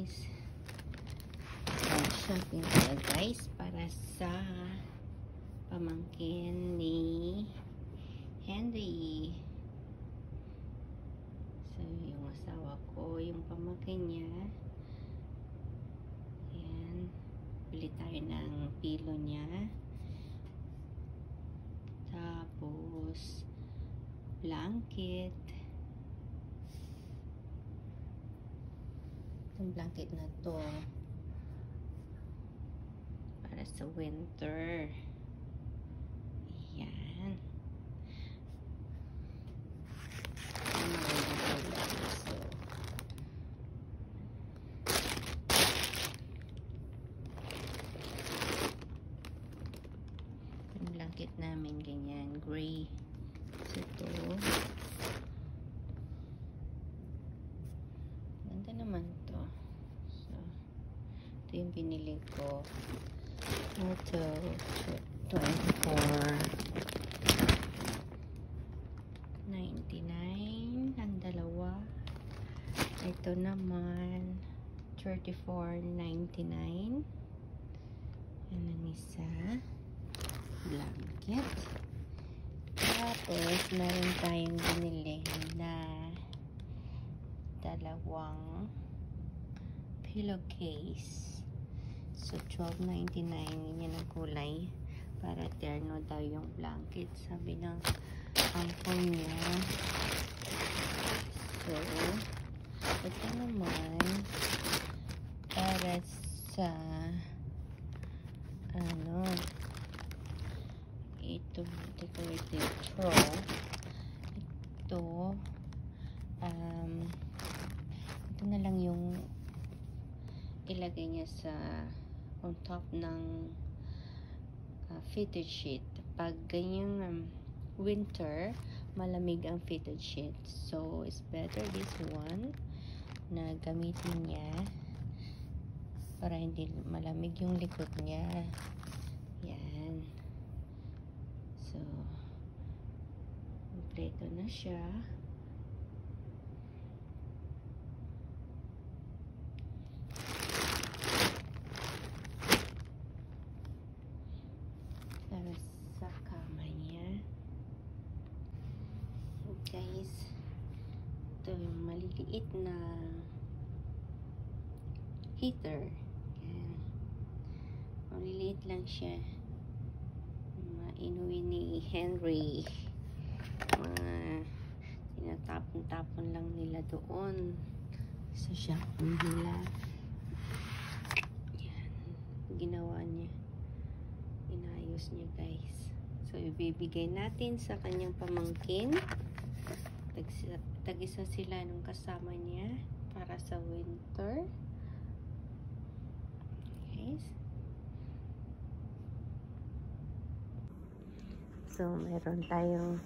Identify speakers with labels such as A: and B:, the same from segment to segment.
A: guys. Shopping tayo guys para sa pamangkin ni Henry. So yung asawa ko, yung pamangkin niya. Ayan. Bili tayo ng pilo niya. Tapos blanket. Itong blanket na to para sa winter. Ayan. So, yung blanket namin ganyan, gray. So, ito. Ganda naman to. So, ito yung binili ko. Ito, 24.99 ang dalawa. Ito naman 34.99. Yan ang isa. Blanket. Tapos meron tayong binili na dalawang pillowcase. So, $12.99 yan ang kulay. Para terno daw yung blanket. Sabi ng uncle niya. So, ito naman para sa ito decorative throw. Ito na lang yung ilagay niya sa on top ng fitted sheet. Pag ganyang winter, malamig ang fitted sheet. So, it's better this one na gamitin niya para hindi malamig yung likod niya. Yan. So, kompleto na siya. Para sa kama niya. Guys, ito yung maliliit na heater. Yan. Maliliit lang siya. Mainuwi ni Henry. Tinatapon-tapon lang nila doon sa shop nila. Yan. Ginawa niya. Inayos niya guys. So, ibibigay natin sa kanyang pamangkin. Tag-isa sila nung kasama niya para sa winter. Okay. So, meron tayong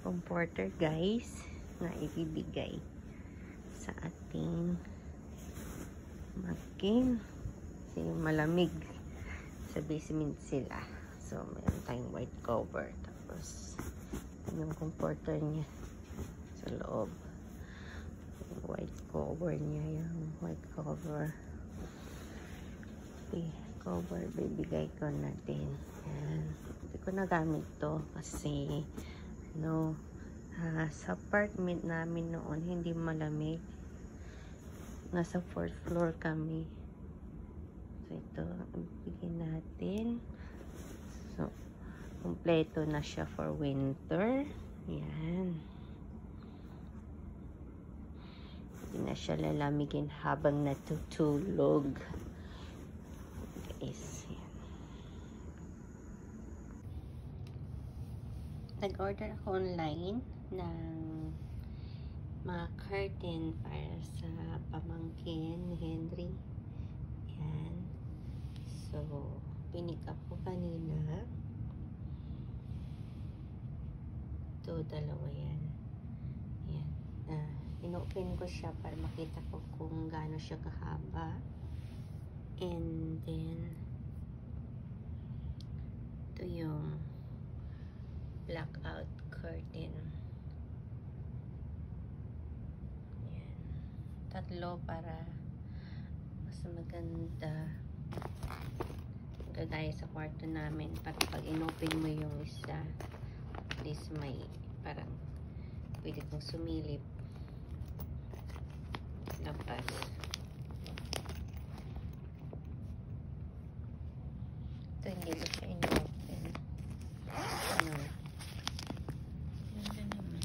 A: comforter guys na ibibigay sa ating pamangkin. Kasi malamig sa basement sila. So, meron tayong white cover. Tapos, yung comforter niya sa loob. Yung white cover niya. Yung white cover. Okay, cover. Bibigay ko natin. Yan. Hindi ko nagamit to kasi sa apartment namin noon hindi malamig. Nasa 4th floor kami. So, ito. Bigyan natin. So, kompleto na siya for winter. Yan. Hindi na siya lalamigin habang natutulog. Guys, yan. Nag-order ako online ng mga curtain para sa pamangkin ni Henry. Yan. So, pinik up ko kanina. Ito, dalawa yan. Yan. In-open ko siya para makita ko kung gaano siya kahaba. And then, ito yung blackout curtain. Yan. Tatlo para maganda. Kagaya sa kwarto namin, para pag inopen mo yung isa, at least may parang pwede kong sumilip labas. Ito hindi ko siya inopen. Ano? Ganda naman.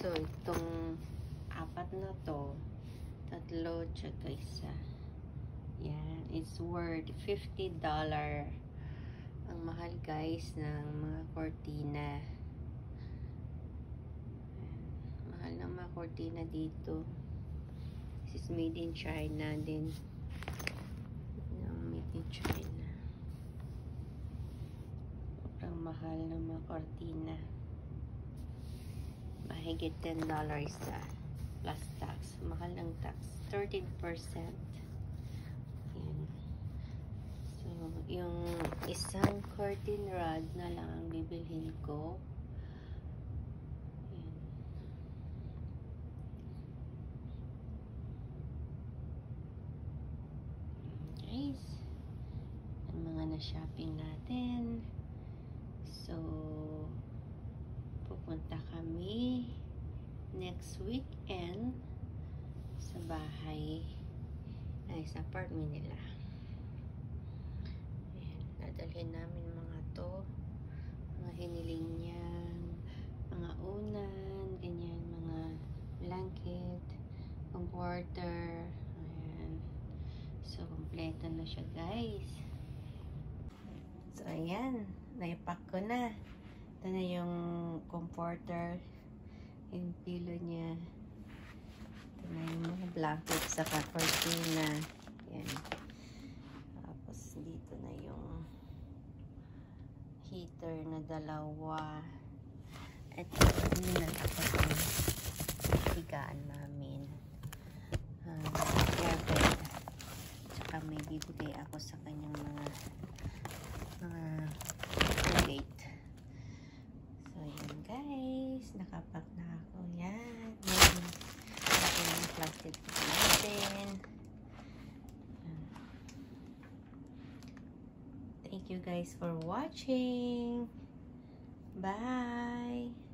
A: So, itong apat na to, tatlo, tsaka isa. Yan, it's worth $50. Ang mahal guys ng mga cortina. Mahal ng mga cortina dito. This is made in China din. Made in China. Sobrang mahal ng mga cortina. Mahigit $10 sa plus tax. Mahal ng tax. 13%. Yan. So, yung isang curtain rod na lang ang bibilhin ko. Yan. Guys, ang mga na-shopping natin. So, pupunta kami next weekend sa bahay ay sa apartment nila. Ayan, dadalhin namin mga to, mga hiniling niyan, mga unan, ganyan, mga blanket, comforter. Ayan. So, kompleto na siya guys. So, ayan, naipack ko na. Ito na yung comforter, yung pillow niya. Ito na yung mga blanket sa cortina. Yan. Tapos dito na yung heater na dalawa. Ito, hindi na tapos yung higaan namin. Airbed. Tsaka may bibigay ako sa kanyang mga plate. So, yun guys. Nakapack na ako. Yan. Laki ng plastic natin. Thank you guys for watching. Bye!